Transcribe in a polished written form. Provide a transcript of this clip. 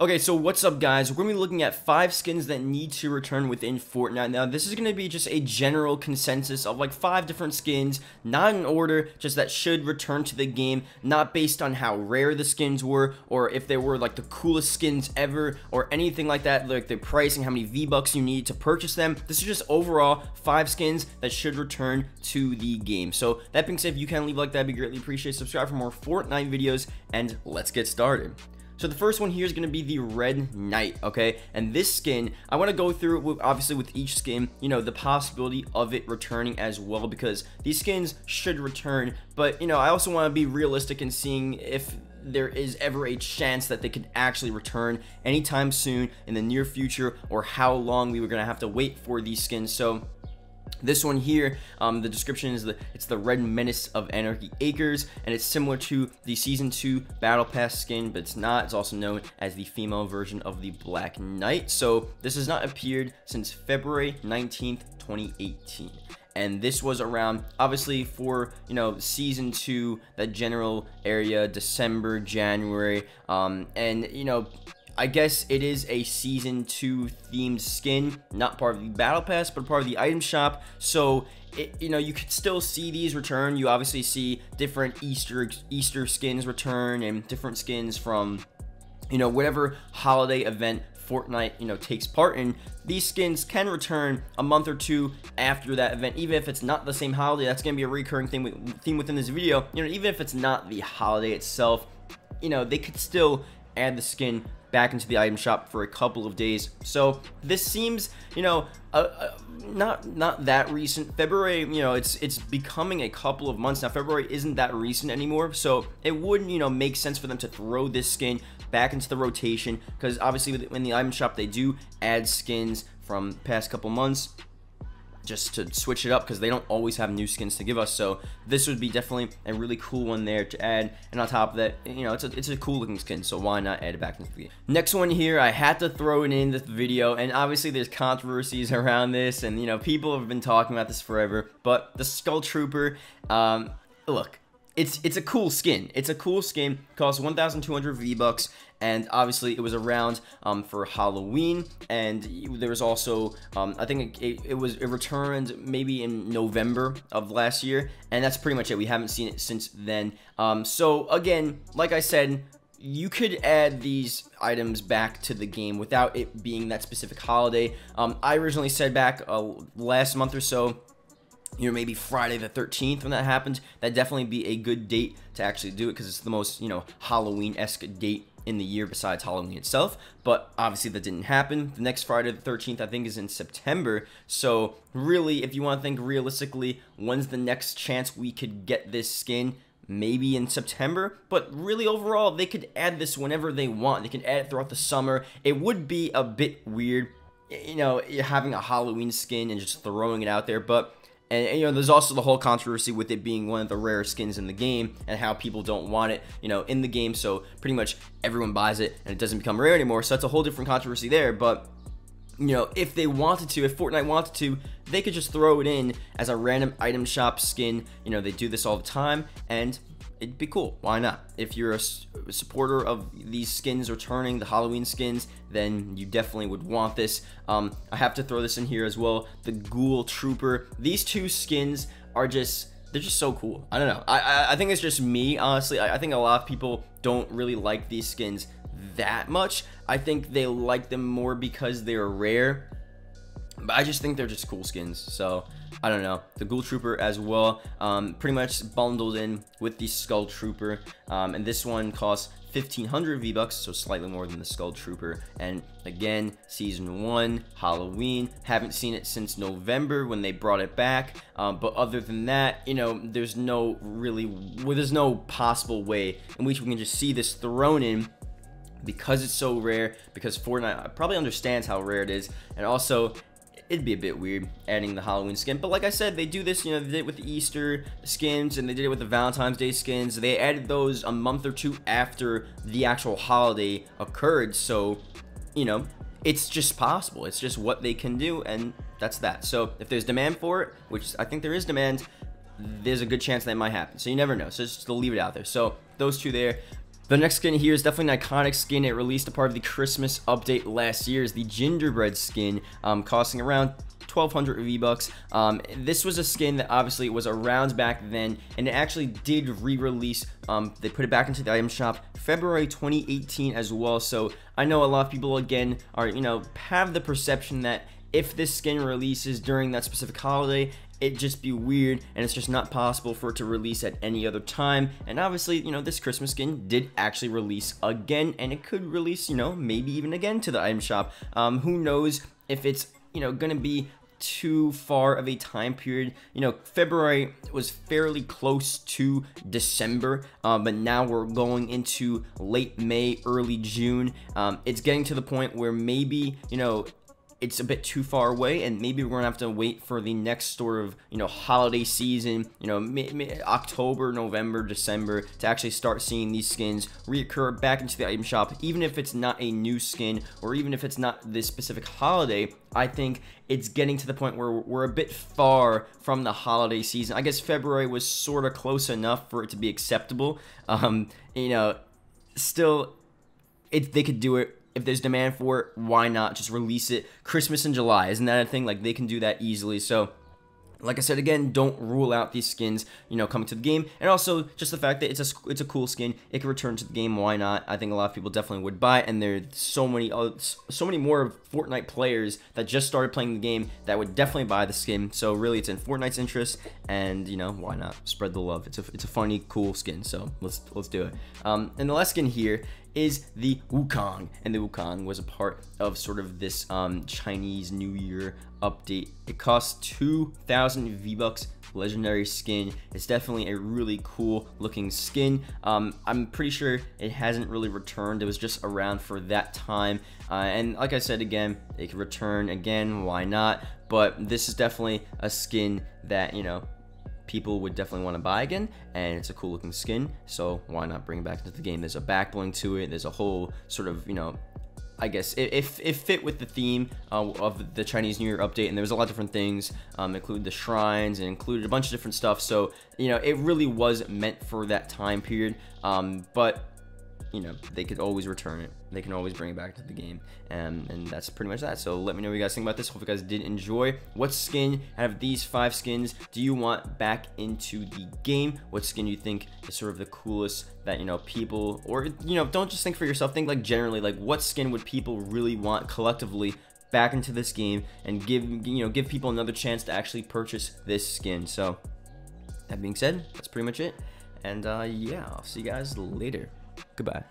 Okay, so what's up guys? We're going to be looking at 5 skins that need to return within Fortnite. Now, this is going to be just a general consensus of like 5 different skins, not in order, just that should return to the game, not based on how rare the skins were, or if they were like the coolest skins ever, or anything like that, like the pricing, how many V-Bucks you need to purchase them. This is just overall 5 skins that should return to the game. So, that being said, if you can leave a like, that'd be greatly appreciated. Subscribe for more Fortnite videos, and let's get started. So the first one here is going to be the Red Knight, okay? And this skin, I want to go through, obviously with each skin, you know, the possibility of it returning as well, because these skins should return, but, you know, I also want to be realistic in seeing if there is ever a chance that they could actually return anytime soon in the near future, or how long we were going to have to wait for these skins. So this one here, the description is it's the Red Menace of Anarchy Acres, and it's similar to the Season 2 Battle Pass skin, but it's not. It's also known as the female version of the Black Knight. So this has not appeared since February 19th, 2018. And this was around, obviously, for, you know, Season 2, that general area, December, January, and, you know, I guess it is a Season 2 themed skin, not part of the Battle Pass, but part of the item shop. So, you know, you could still see these return. You obviously see different Easter skins return, and different skins from, you know, whatever holiday event Fortnite, you know, takes part in. These skins can return a month or two after that event, even if it's not the same holiday. That's going to be a recurring theme within this video. You know, even if it's not the holiday itself, you know, they could still add the skin back into the item shop for a couple of days. So this seems, you know, not that recent. February, you know, it's becoming a couple of months now. February isn't that recent anymore, so it wouldn't, you know, make sense for them to throw this skin back into the rotation, because obviously in the item shop they do add skins from past couple months just to switch it up, because they don't always have new skins to give us. So this would be definitely a really cool one there to add. And on top of that, you know, it's a cool looking skin, so why not add it back into the game? Next one here, I had to throw it in this video, and obviously there's controversies around this, and, you know, people have been talking about this forever, but the Skull Trooper, look, it's a cool skin. It's a cool skin. Costs 1,200 V-Bucks, and obviously it was around for Halloween, and there was also I think it returned maybe in November of last year, and that's pretty much it. We haven't seen it since then. So again, like I said, you could add these items back to the game without it being that specific holiday. I originally said back last month or so, you know, maybe Friday the 13th when that happened. That'd definitely be a good date to actually do it, because it's the most, you know, Halloween-esque date in the year besides Halloween itself. But obviously that didn't happen. The next Friday the 13th, I think, is in September. So really, if you want to think realistically, when's the next chance we could get this skin? Maybe in September, but really overall, they could add this whenever they want. They can add it throughout the summer. It would be a bit weird, you know, having a Halloween skin and just throwing it out there, but and you know, there's also the whole controversy with it being one of the rare skins in the game, and how people don't want it, you know, in the game. So pretty much everyone buys it, and it doesn't become rare anymore. So that's a whole different controversy there. But, you know, if they wanted to, if Fortnite wanted to, they could just throw it in as a random item shop skin. You know, they do this all the time, and it'd be cool. Why not? If you're a supporter of these skins returning, the Halloween skins, then you definitely would want this. I have to throw this in here as well. The Ghoul Trooper. These two skins are they're just so cool. I don't know. I think it's just me, honestly. I think a lot of people don't really like these skins that much. I think they like them more because they're rare. But I just think they're just cool skins. So I don't know. The Ghoul Trooper as well, pretty much bundled in with the Skull Trooper, and this one costs 1,500 V-Bucks, so slightly more than the Skull Trooper. And again, Season 1, Halloween. Haven't seen it since November when they brought it back, but other than that, you know, there's no possible way in which we can just see this thrown in, because it's so rare, because Fortnite probably understands how rare it is, and also it'd be a bit weird adding the Halloween skin. But like I said, they do this, you know, they did it with the Easter skins, and they did it with the Valentine's Day skins. They added those a month or two after the actual holiday occurred. So, you know, it's just possible. It's just what they can do, and that's that. So if there's demand for it, which I think there is demand, there's a good chance that might happen. So you never know. So just to leave it out there. So those two there. The next skin here is definitely an iconic skin. It released a part of the Christmas update last year. Is the gingerbread skin, costing around 1,200 V-Bucks. This was a skin that obviously was around back then, and it actually did re-release. They put it back into the item shop February 2018 as well. So I know a lot of people again are, have the perception that if this skin releases during that specific holiday, it'd just be weird, and it's just not possible for it to release at any other time. And obviously, this Christmas skin did actually release again, and it could release, maybe even again to the item shop. Who knows if it's, gonna be too far of a time period. February was fairly close to December, but now we're going into late May, early June. It's getting to the point where maybe, it's a bit too far away, and maybe we're gonna have to wait for the next sort of holiday season, October, November, December, to actually start seeing these skins reoccur back into the item shop. Even if it's not a new skin, or even if it's not this specific holiday, I think it's getting to the point where we're a bit far from the holiday season. I guess February was sort of close enough for it to be acceptable. Still, they could do it. If there's demand for it, why not just release it Christmas in July? Isn't that a thing? Like, they can do that easily. So like I said, again, don't rule out these skins, coming to the game. And also, just the fact that it's a cool skin, it can return to the game. Why not? I think a lot of people definitely would buy it, and there's so many more Fortnite players that just started playing the game that would definitely buy the skin. So really, it's in Fortnite's interest, and why not spread the love? It's a funny, cool skin. So let's do it. And the last skin here is the Wukong, and the Wukong was a part of sort of this Chinese New Year update. It costs 2,000 V-Bucks. Legendary skin. It's definitely a really cool looking skin. I'm pretty sure it hasn't really returned. It was just around for that time, and like I said, again, it can return again. Why not? But this is definitely a skin that people would definitely want to buy again, and it's a cool looking skin, so why not bring it back into the game? There's a back bling to it. There's a whole sort of, I guess it fit with the theme of the Chinese New Year update, and there was a lot of different things, included the shrines, and included a bunch of different stuff. So it really was meant for that time period, but they could always return it. They can always bring it back to the game, and that's pretty much that. So let me know what you guys think about this. Hope you guys did enjoy. What skin out of these 5 skins do you want back into the game? What skin do you think is sort of the coolest that people, or don't just think for yourself, think like generally, like what skin would people really want collectively back into this game, and give people another chance to actually purchase this skin. So that being said, that's pretty much it, and yeah, I'll see you guys later. Goodbye.